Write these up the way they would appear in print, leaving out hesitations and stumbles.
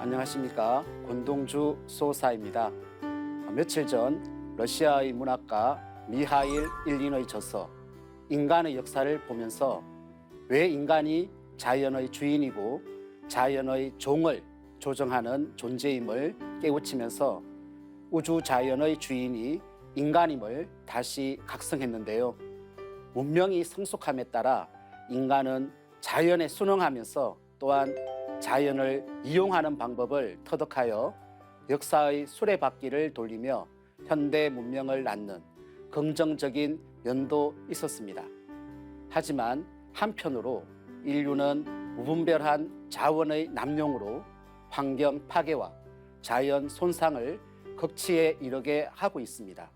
안녕하십니까. 권동주 소사입니다. 며칠 전 러시아의 문학가 미하일 일린의 저서 인간의 역사를 보면서 왜 인간이 자연의 주인이고 자연의 종을 조정하는 존재임을 깨우치면서 우주 자연의 주인이 인간임을 다시 각성했는데요. 문명이 성숙함에 따라 인간은 자연에 순응하면서 또한 자연을 이용하는 방법을 터득하여 역사의 수레바퀴를 돌리며 현대 문명을 낳는 긍정적인 면도 있었습니다. 하지만 한편으로 인류는 무분별한 자원의 남용으로 환경 파괴와 자연 손상을 극치에 이르게 하고 있습니다.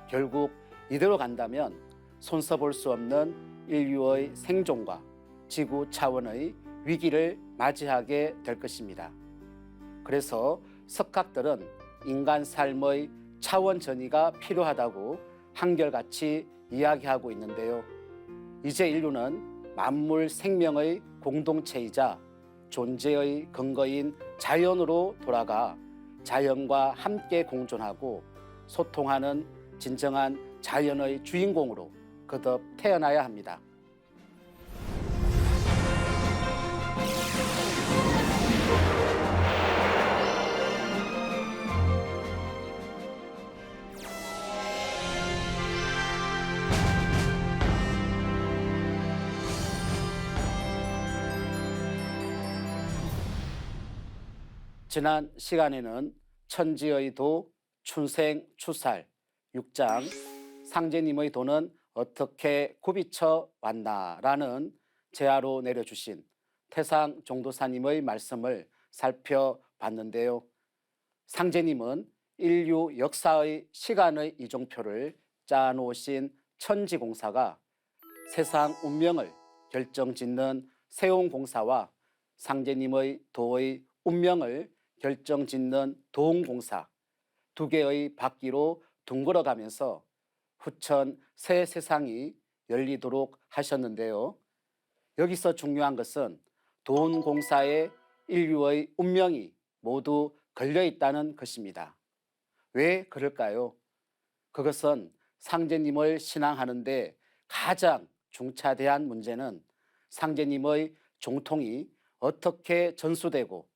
결국 이대로 간다면 손서볼 수 없는 인류의 생존과 지구 차원의 위기를 맞이하게 될 것입니다. 그래서 석학들은 인간 삶의 차원 전이가 필요하다고 한결같이 이야기하고 있는데요. 이제 인류는 만물 생명의 공동체이자 존재의 근거인 자연으로 돌아가 자연과 함께 공존하고 소통하는 진정한 자연의 주인공으로 거듭 태어나야 합니다. 지난 시간에는 천지의 도, 춘생추살 6장 상제님의 도는 어떻게 굽이쳐 왔나라는 제하로 내려주신 태상 종도사님의 말씀을 살펴봤는데요. 상제님은 인류 역사의 시간의 이종표를 짜놓으신 천지공사가 세상 운명을 결정짓는 세운공사와 상제님의 도의 운명을 결정짓는 도운공사 두 개의 바퀴로 둥글어가면서 후천 새 세상이 열리도록 하셨는데요. 여기서 중요한 것은 도운공사에 인류의 운명이 모두 걸려있다는 것입니다. 왜 그럴까요? 그것은 상제님을 신앙하는데 가장 중차대한 문제는 상제님의 종통이 어떻게 전수되고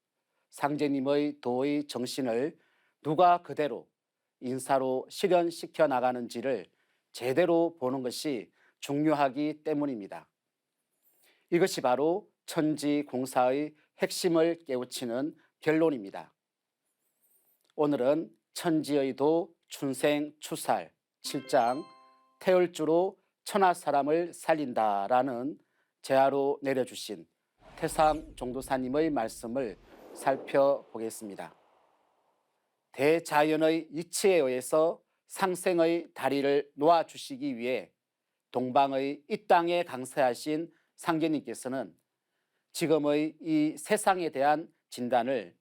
상제님의 도의 정신을 누가 그대로 인사로 실현시켜 나가는지를 제대로 보는 것이 중요하기 때문입니다. 이것이 바로 천지공사의 핵심을 깨우치는 결론입니다. 오늘은 천지의 도 춘생추살 7장 태öl주로 천하 사람을 살린다라는 제하로 내려주신 태상 종도사님의 말씀을 살펴보겠습니다. 대자연의 이치에 의해서 상생의 다리를 놓아주시기 위해 동방의 이 땅에 강세하신 상제님께서는 지금의 이 세상에 대한 진단을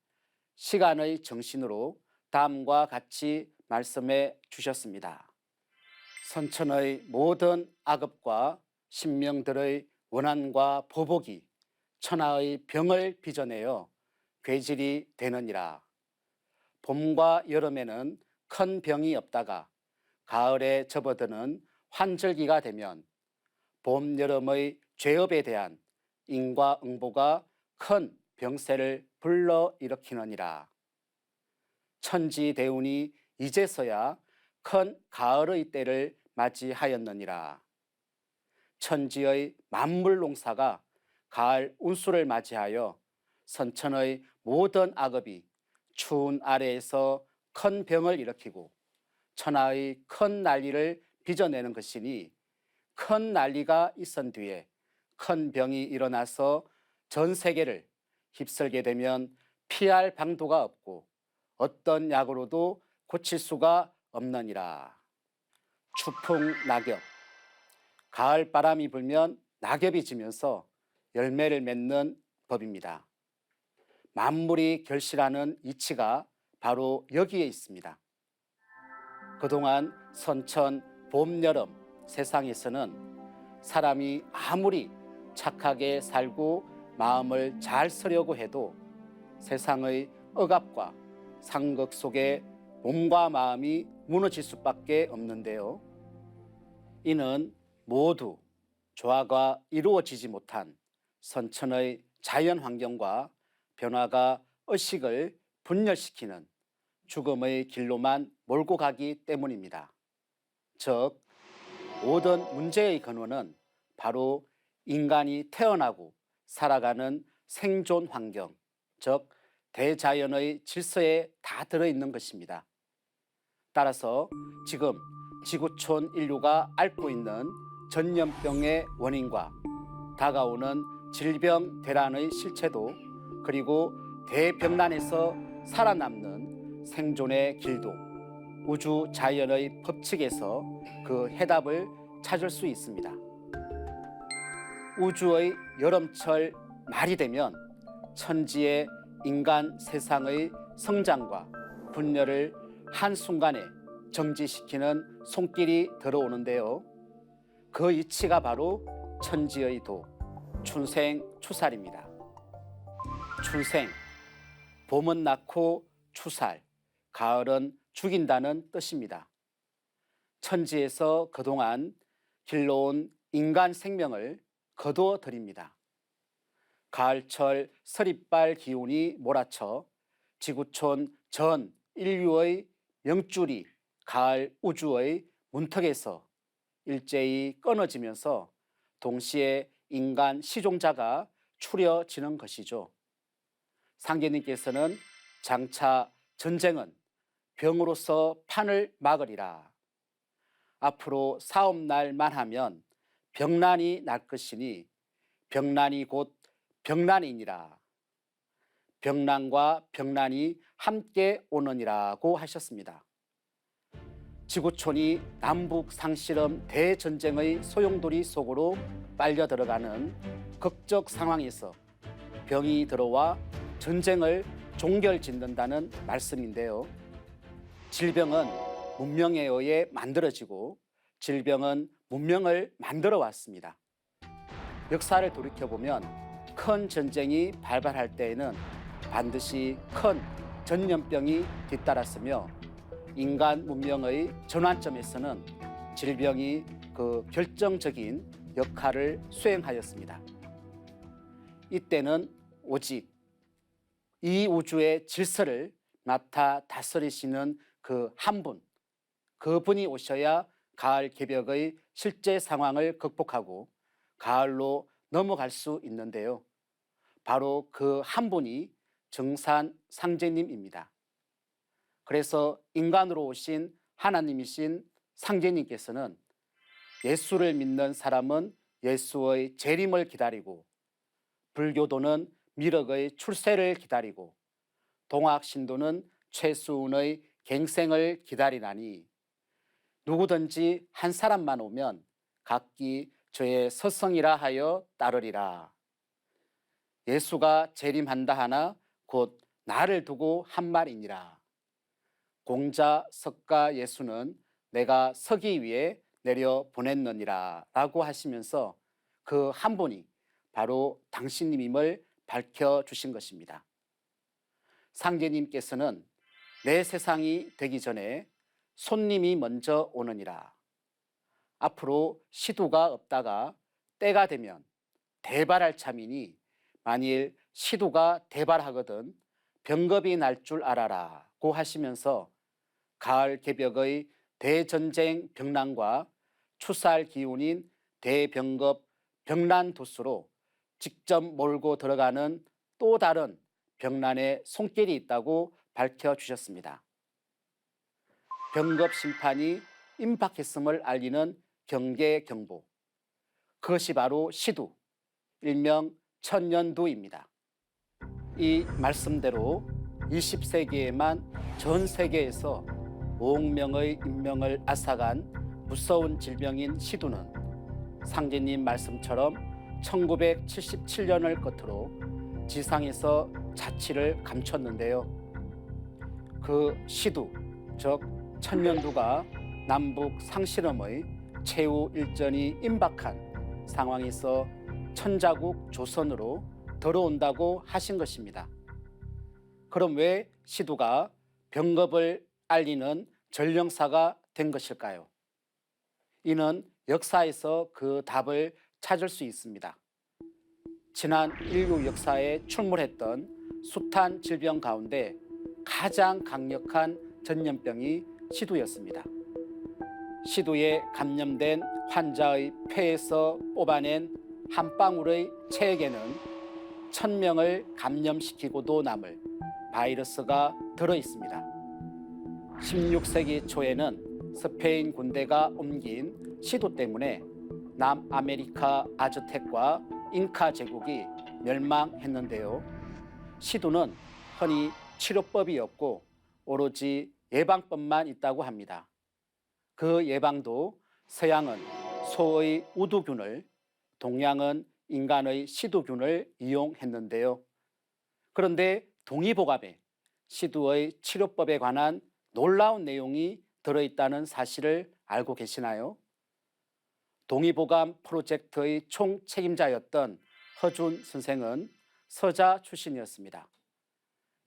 시간의 정신으로 다음과 같이 말씀해 주셨습니다. 선천의 모든 악업과 신명들의 원한과 보복이 천하의 병을 빚어내어 괴질이 되느니라. 봄과 여름에는 큰 병이 없다가 가을에 접어드는 환절기가 되면 봄, 여름의 죄업에 대한 인과응보가 큰 병세를 불러일으키느니라. 천지대운이 이제서야 큰 가을의 때를 맞이하였느니라. 천지의 만물농사가 가을 운수를 맞이하여 선천의 모든 악업이 추운 아래에서 큰 병을 일으키고 천하의 큰 난리를 빚어내는 것이니 큰 난리가 있은 뒤에 큰 병이 일어나서 전 세계를 휩쓸게 되면 피할 방도가 없고 어떤 약으로도 고칠 수가 없느니라. 추풍 낙엽. 가을 바람이 불면 낙엽이 지면서 열매를 맺는 법입니다. 만물이 결실하는 이치가 바로 여기에 있습니다. 그동안 선천, 봄, 여름 세상에서는 사람이 아무리 착하게 살고 마음을 잘 쓰려고 해도 세상의 억압과 상극 속에 몸과 마음이 무너질 수밖에 없는데요. 이는 모두 조화가 이루어지지 못한 선천의 자연 환경과 변화가 의식을 분열시키는 죽음의 길로만 몰고 가기 때문입니다. 즉, 모든 문제의 근원은 바로 인간이 태어나고 살아가는 생존 환경, 즉 대자연의 질서에 다 들어있는 것입니다. 따라서 지금 지구촌 인류가 앓고 있는 전염병의 원인과 다가오는 질병 대란의 실체도, 그리고 대병난에서 살아남는 생존의 길도 우주 자연의 법칙에서 그 해답을 찾을 수 있습니다. 우주의 여름철 말이 되면 천지의 인간 세상의 성장과 분열을 한순간에 정지시키는 손길이 들어오는데요. 그 이치가 바로 천지의 도, 춘생추살입니다. 춘생, 봄은 낳고 추살, 가을은 죽인다는 뜻입니다. 천지에서 그동안 길러온 인간 생명을 거두어 드립니다. 가을철 서리빨 기운이 몰아쳐 지구촌 전 인류의 명줄이 가을 우주의 문턱에서 일제히 끊어지면서 동시에 인간 시종자가 추려지는 것이죠. 상제님께서는 장차 전쟁은 병으로서 판을 막으리라. 앞으로 사업날만 하면 병난이 날 것이니 병난이 곧 병난이니라. 병난과 병난이 함께 오느니라고 하셨습니다. 지구촌이 남북 상실험 대전쟁의 소용돌이 속으로 빨려 들어가는 극적 상황에서 병이 들어와 전쟁을 종결짓는다는 말씀인데요. 질병은 문명에 의해 만들어지고 질병은 문명을 만들어 왔습니다. 역사를 돌이켜보면 큰 전쟁이 발발할 때에는 반드시 큰 전염병이 뒤따랐으며 인간 문명의 전환점에서는 질병이 그 결정적인 역할을 수행하였습니다. 이때는 오직 이 우주의 질서를 맡아 다스리시는 그 한 분, 그분이 오셔야 가을 개벽의 실제 상황을 극복하고 가을로 넘어갈 수 있는데요. 바로 그 한 분이 정산 상제님입니다. 그래서 인간으로 오신 하나님이신 상제님께서는 예수를 믿는 사람은 예수의 재림을 기다리고, 불교도는 미륵의 출세를 기다리고, 동학신도는 최수훈의 갱생을 기다리나니 누구든지 한 사람만 오면 각기 저의 서성이라 하여 따르리라. 예수가 재림한다 하나 곧 나를 두고 한 말이니라. 공자 석가 예수는 내가 서기 위해 내려 보냈느니라 라고 하시면서 그 한 분이 바로 당신님임을 밝혀주신 것입니다. 상제님께서는 내 세상이 되기 전에 손님이 먼저 오느니라. 앞으로 시두가 없다가 때가 되면 대발할 참이니 만일 시두가 대발하거든 병겁이 날 줄 알아라고 하시면서 가을 개벽의 대전쟁 병난과 추살 기운인 대병겁 병난 도수로 직접 몰고 들어가는 또 다른 병난의 손길이 있다고 밝혀주셨습니다. 병급 심판이 임박했음을 알리는 경계 경보. 그것이 바로 시두, 일명 천년두입니다. 이 말씀대로 20세기에만 전 세계에서 5억 명의 인명을 앗아간 무서운 질병인 시두는 상제님 말씀처럼 1977년을 끝으로 지상에서 자취를 감췄는데요. 그 시두, 즉 천년두가 남북 상실험의 최후 일전이 임박한 상황에서 천자국 조선으로 들어온다고 하신 것입니다. 그럼 왜 시두가 병겁을 알리는 전령사가 된 것일까요? 이는 역사에서 그 답을 찾을 수 있습니다. 지난 인류 역사에 출몰했던 숱한 질병 가운데 가장 강력한 전염병이 시두였습니다. 시두에 감염된 환자의 폐에서 뽑아낸 한 방울의 체액에는 1000명을 감염시키고도 남을 바이러스가 들어있습니다. 16세기 초에는 스페인 군대가 옮긴 시두 때문에 남아메리카 아즈텍과 잉카 제국이 멸망했는데요. 시두는 흔히 치료법이 없고 오로지 예방법만 있다고 합니다. 그 예방도 서양은 소의 우두균을, 동양은 인간의 시두균을 이용했는데요. 그런데 동의보감에 시두의 치료법에 관한 놀라운 내용이 들어있다는 사실을 알고 계시나요? 동의보감 프로젝트의 총책임자였던 허준 선생은 서자 출신이었습니다.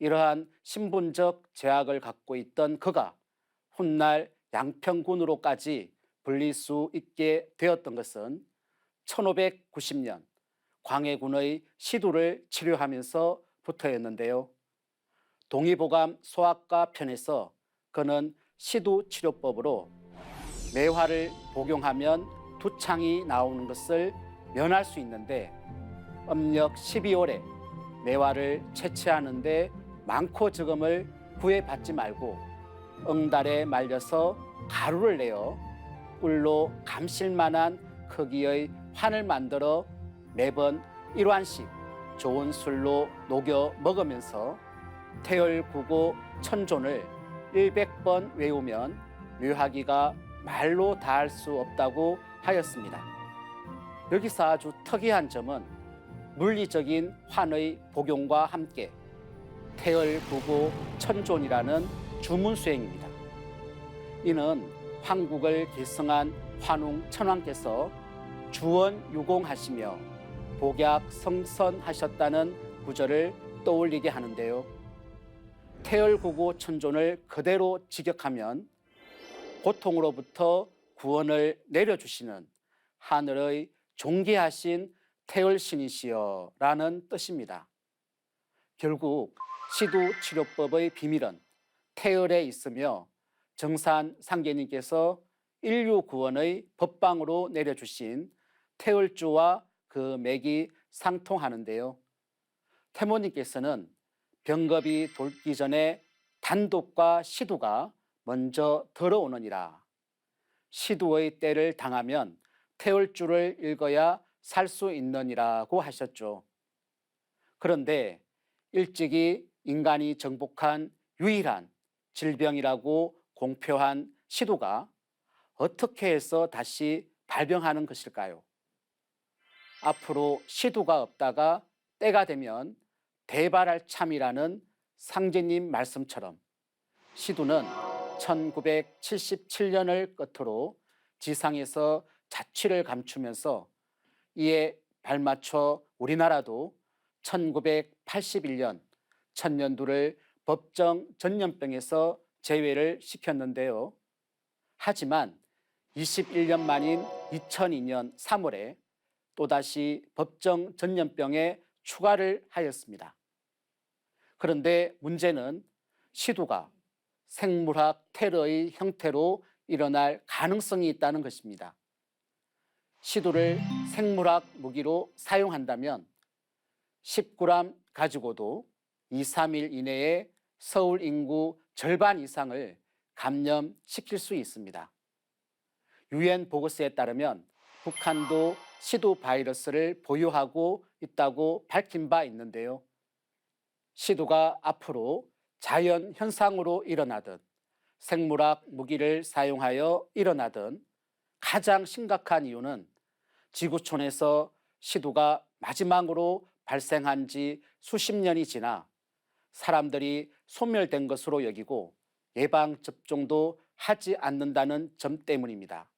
이러한 신분적 제약을 갖고 있던 그가 훗날 양평군으로까지 불릴 수 있게 되었던 것은 1590년 광해군의 시두를 치료하면서부터였는데요. 동의보감 소아과 편에서 그는 시두 치료법으로 매화를 복용하면 두창이 나오는 것을 면할 수 있는데 음력 12월에 매화를 채취하는데 많고 적음을 구애받지 말고 응달에 말려서 가루를 내어 꿀로 감실만한 크기의 환을 만들어 매번 1완씩 좋은 술로 녹여 먹으면서 태열구고 천존을 100번 외우면 묘하기가 말로 다할 수 없다고 하였습니다. 여기서 아주 특이한 점은 물리적인 환의 복용과 함께 태열구고 천존이라는 주문수행입니다. 이는 황국을 계승한 환웅 천왕께서 주원유공하시며 복약성선하셨다는 구절을 떠올리게 하는데요. 태열구고 천존을 그대로 직역하면 고통으로부터 구원을 내려주시는 하늘의 존귀하신 태열신이시여 라는 뜻입니다. 결국 시두 치료법의 비밀은 태열에 있으며 정산 상계님께서 인류 구원의 법방으로 내려주신 태열주와 그 맥이 상통하는데요. 태모님께서는 병겁이 돌기 전에 단독과 시두가 먼저 들어오느니라. 시두의 때를 당하면 태열주를 읽어야 살 수 있느니라고 하셨죠. 그런데 일찍이 인간이 정복한 유일한 질병이라고 공표한 시두가 어떻게 해서 다시 발병하는 것일까요? 앞으로 시두가 없다가 때가 되면 대발할 참이라는 상제님 말씀처럼 시두는 1977년을 끝으로 지상에서 자취를 감추면서 이에 발맞춰 우리나라도 1981년 천년두를 법정 전염병에서 제외를 시켰는데요. 하지만 21년 만인 2002년 3월에 또다시 법정 전염병에 추가를 하였습니다. 그런데 문제는 시두가 생물학 테러의 형태로 일어날 가능성이 있다는 것입니다. 시두를 생물학 무기로 사용한다면 10g 가지고도 2, 3일 이내에 서울 인구 절반 이상을 감염시킬 수 있습니다. 유엔 보고서에 따르면 북한도 시두 바이러스를 보유하고 있다고 밝힌 바 있는데요. 시두가 앞으로 자연 현상으로 일어나든 생물학 무기를 사용하여 일어나든 가장 심각한 이유는 지구촌에서 시두가 마지막으로 발생한 지 수십 년이 지나 사람들이 소멸된 것으로 여기고 예방접종도 하지 않는다는 점 때문입니다.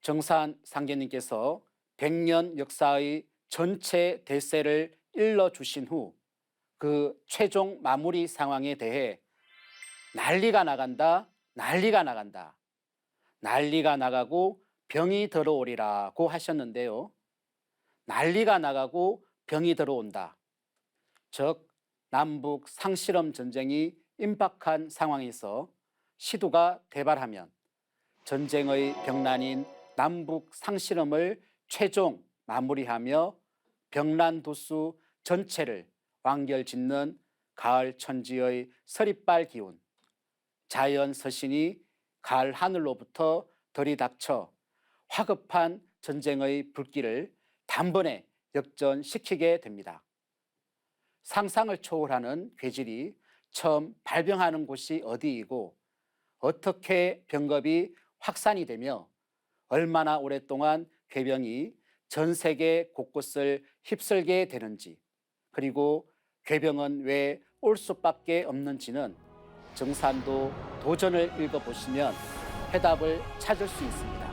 정산 상계님께서 100년 역사의 전체 대세를 일러주신 후 그 최종 마무리 상황에 대해 난리가 나간다, 난리가 나간다, 난리가 나가고 병이 들어오리라고 하셨는데요. 난리가 나가고 병이 들어온다. 즉 남북 상실험 전쟁이 임박한 상황에서 시두가 대발하면 전쟁의 병난인 남북 상실험을 최종 마무리하며 병난 도수 전체를 완결짓는 가을 천지의 서리빨 기운, 자연 서신이 가을 하늘로부터 들이닥쳐 화급한 전쟁의 불길을 단번에 역전시키게 됩니다. 상상을 초월하는 괴질이 처음 발병하는 곳이 어디이고 어떻게 병겁이 확산이 되며 얼마나 오랫동안 궤병이 전 세계 곳곳을 휩쓸게 되는지, 그리고 궤병은 왜 올 수밖에 없는지는 정산도 도전을 읽어보시면 해답을 찾을 수 있습니다.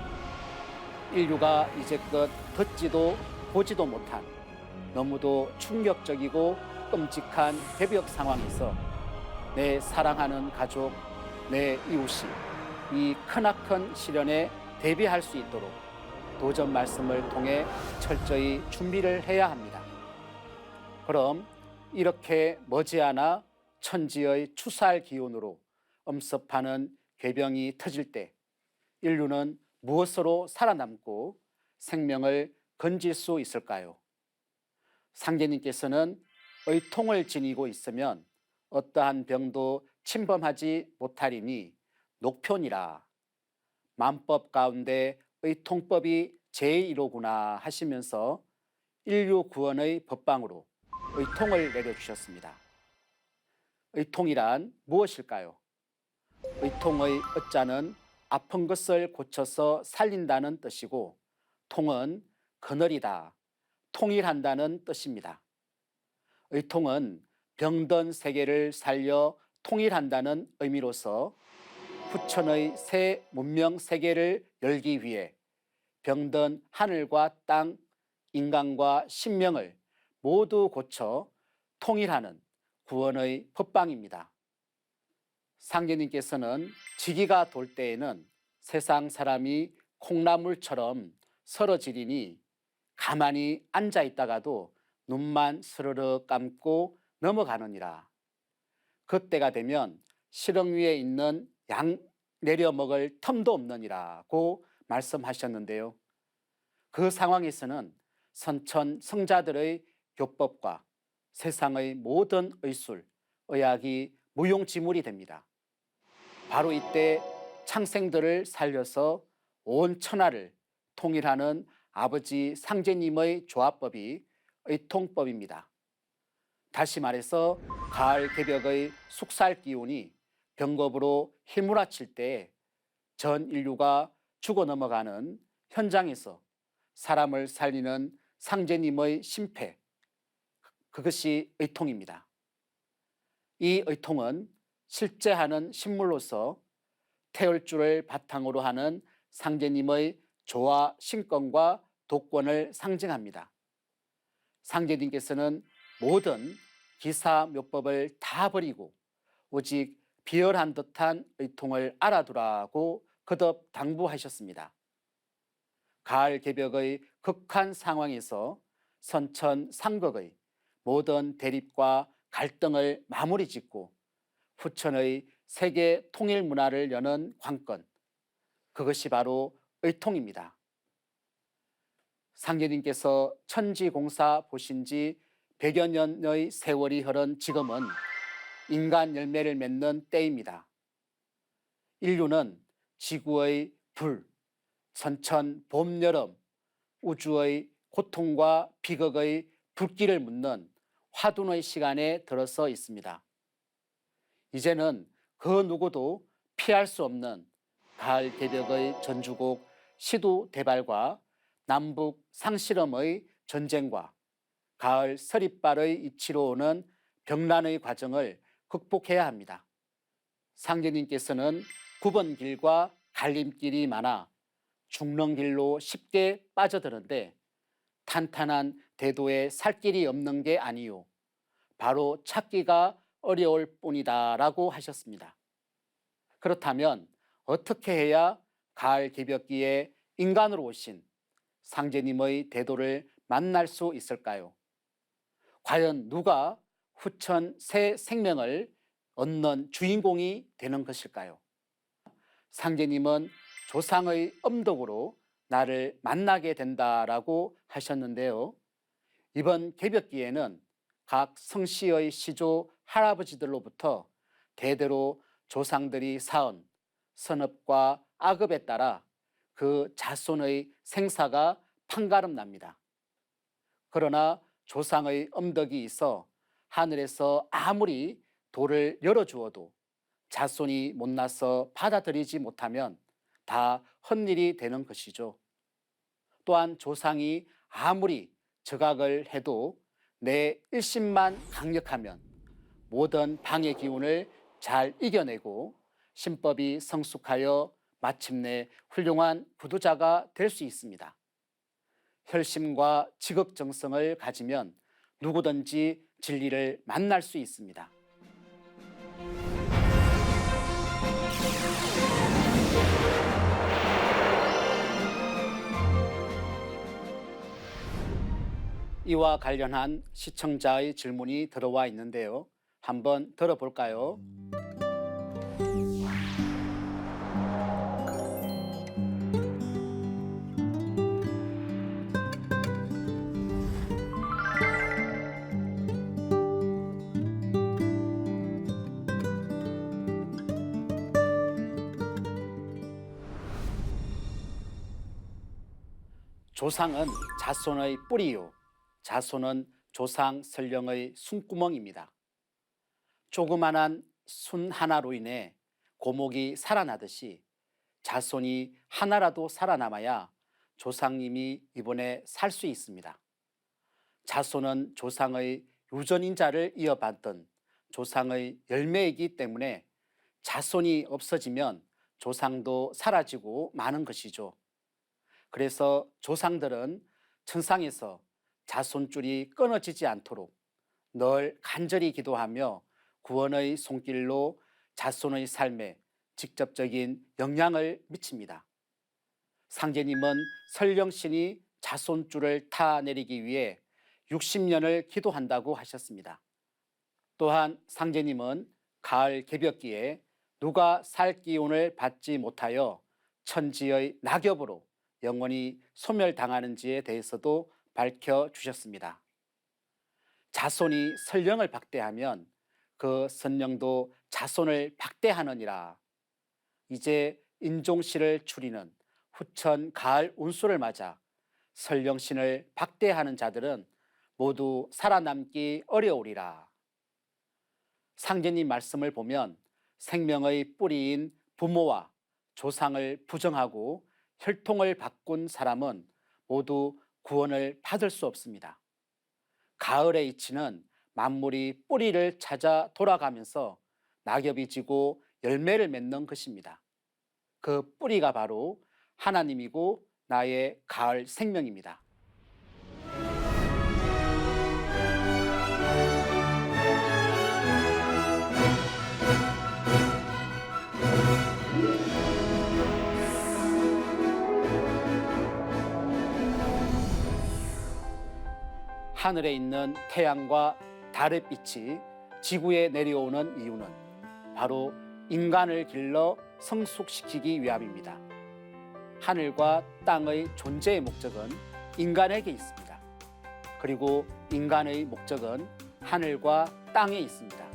인류가 이제껏 듣지도 보지도 못한 너무도 충격적이고 끔찍한 개벽 상황에서 내 사랑하는 가족, 내 이웃이 이 크나큰 시련에 대비할 수 있도록 도전 말씀을 통해 철저히 준비를 해야 합니다. 그럼 이렇게 머지않아 천지의 추살 기운으로 엄습하는 궤병이 터질 때 인류는 무엇으로 살아남고 생명을 건질 수 있을까요? 상제님께서는 의통을 지니고 있으면 어떠한 병도 침범하지 못하리니 녹편이라, 만법 가운데 의통법이 제1호구나 하시면서 인류 구원의 법방으로 의통을 내려주셨습니다. 의통이란 무엇일까요? 의통의 의자는 아픈 것을 고쳐서 살린다는 뜻이고 통은 그늘이다, 통일한다는 뜻입니다. 의통은 병든 세계를 살려 통일한다는 의미로서 후천의 새 문명 세계를 열기 위해 병든 하늘과 땅, 인간과 신명을 모두 고쳐 통일하는 구원의 법방입니다. 상제님께서는 지기가 돌 때에는 세상 사람이 콩나물처럼 서러지리니 가만히 앉아 있다가도 눈만 스르르 감고 넘어가느니라. 그때가 되면 시렁 위에 있는 양 내려 먹을 틈도 없느니라고 말씀하셨는데요. 그 상황에서는 선천 성자들의 교법과 세상의 모든 의술, 의학이 무용지물이 됩니다. 바로 이때 창생들을 살려서 온 천하를 통일하는 아버지 상제님의 조합법이 의통법입니다. 다시 말해서 가을 개벽의 숙살 기운이 병겁으로 휘몰아칠 때 전 인류가 죽어 넘어가는 현장에서 사람을 살리는 상제님의 심패, 그것이 의통입니다. 이 의통은 실제하는 신물로서 태울줄을 바탕으로 하는 상제님의 조화 신권과 독권을 상징합니다. 상제님께서는 모든 기사묘법을 다 버리고 오직 비열한 듯한 의통을 알아두라고 거듭 당부하셨습니다. 가을 개벽의 극한 상황에서 선천 상극의 모든 대립과 갈등을 마무리 짓고 후천의 세계 통일 문화를 여는 관건, 그것이 바로 의통입니다. 상제님께서 천지공사 보신 지 100여 년의 세월이 흐른 지금은 인간 열매를 맺는 때입니다. 인류는 지구의 불, 선천, 봄, 여름, 우주의 고통과 비극의 불길을 묻는 화둔의 시간에 들어서 있습니다. 이제는 그 누구도 피할 수 없는 가을 개벽의 전주곡 시두대발과 남북 상실험의 전쟁과 가을 서리발의 이치로 오는 병란의 과정을 극복해야 합니다. 상제님께서는 9번 길과 갈림길이 많아 죽는 길로 쉽게 빠져드는데 탄탄한 대도에 살 길이 없는 게 아니요, 바로 찾기가 어려울 뿐이다 라고 하셨습니다. 그렇다면 어떻게 해야 가을 개벽기에 인간으로 오신 상제님의 대도를 만날 수 있을까요? 과연 누가 후천 새 생명을 얻는 주인공이 되는 것일까요? 상제님은 조상의 엄덕으로 나를 만나게 된다라고 하셨는데요. 이번 개벽기에는 각 성씨의 시조 할아버지들로부터 대대로 조상들이 쌓은 선업과 악업에 따라 그 자손의 생사가 판가름 납니다. 그러나 조상의 엄덕이 있어 하늘에서 아무리 돌을 열어주어도 자손이 못나서 받아들이지 못하면 다 헛일이 되는 것이죠. 또한 조상이 아무리 저각을 해도 내 일심만 강력하면 모든 방해 기운을 잘 이겨내고 신법이 성숙하여 마침내 훌륭한 부도자가 될 수 있습니다. 혈심과 지극정성을 가지면 누구든지 진리를 만날 수 있습니다. 이와 관련한 시청자의 질문이 들어와 있는데요. 한번 들어볼까요? 조상은 자손의 뿌리요, 자손은 조상 설령의 숨구멍입니다. 조그만한 순 하나로 인해 고목이 살아나듯이 자손이 하나라도 살아남아야 조상님이 이번에 살 수 있습니다. 자손은 조상의 유전인자를 이어받던 조상의 열매이기 때문에 자손이 없어지면 조상도 사라지고 마는 것이죠. 그래서 조상들은 천상에서 자손줄이 끊어지지 않도록 늘 간절히 기도하며 구원의 손길로 자손의 삶에 직접적인 영향을 미칩니다. 상제님은 설령신이 자손줄을 타내리기 위해 60년을 기도한다고 하셨습니다. 또한 상제님은 가을 개벽기에 누가 살 기운을 받지 못하여 천지의 낙엽으로 영원히 소멸당하는지에 대해서도 밝혀주셨습니다. 자손이 설령을 박대하면 그 선령도 자손을 박대하느니라. 이제 인종시를 추리는 후천 가을 운수를 맞아 설령신을 박대하는 자들은 모두 살아남기 어려우리라. 상제님 말씀을 보면 생명의 뿌리인 부모와 조상을 부정하고 혈통을 바꾼 사람은 모두 구원을 받을 수 없습니다. 가을의 이치는 만물이 뿌리를 찾아 돌아가면서 낙엽이 지고 열매를 맺는 것입니다. 그 뿌리가 바로 하나님이고 나의 가을 생명입니다. 하늘에 있는 태양과 달의 빛이 지구에 내려오는 이유는 바로 인간을 길러 성숙시키기 위함입니다. 하늘과 땅의 존재의 목적은 인간에게 있습니다. 그리고 인간의 목적은 하늘과 땅에 있습니다.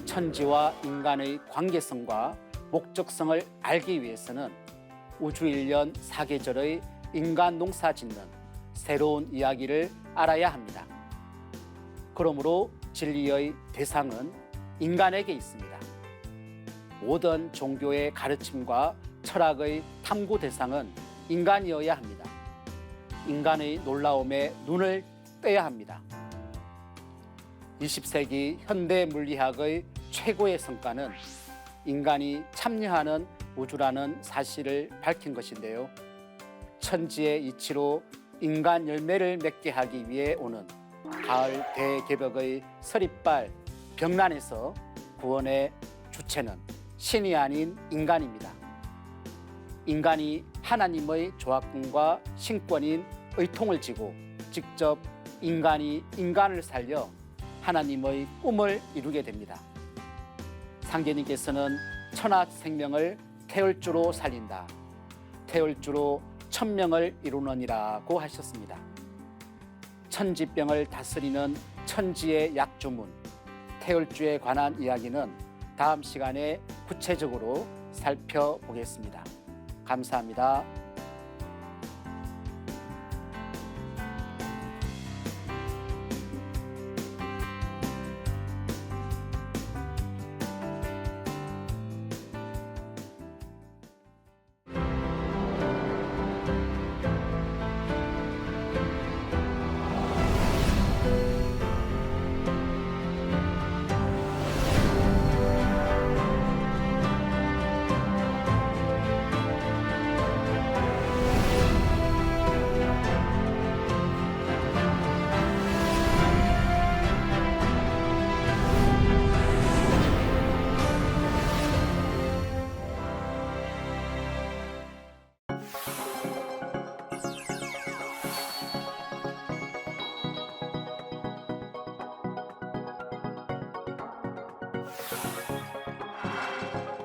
천지와 인간의 관계성과 목적성을 알기 위해서는 우주일년 사계절의 인간 농사 짓는 새로운 이야기를 알아야 합니다. 그러므로 진리의 대상은 인간에게 있습니다. 모든 종교의 가르침과 철학의 탐구 대상은 인간이어야 합니다. 인간의 놀라움에 눈을 떼야 합니다. 20세기 현대 물리학의 최고의 성과는 인간이 참여하는 우주라는 사실을 밝힌 것인데요. 천지의 이치로 인간 열매를 맺게 하기 위해 오는 가을 대개벽의 서리빨 벽난에서 구원의 주체는 신이 아닌 인간입니다. 인간이 하나님의 조합권과 신권인 의통을 지고 직접 인간이 인간을 살려 하나님의 꿈을 이루게 됩니다. 상계님께서는 천하 생명을 태울주로 살린다. 태울주로 천명을 이루느니라고 하셨습니다. 천지병을 다스리는 천지의 약주문, 태울주에 관한 이야기는 다음 시간에 구체적으로 살펴보겠습니다. 감사합니다.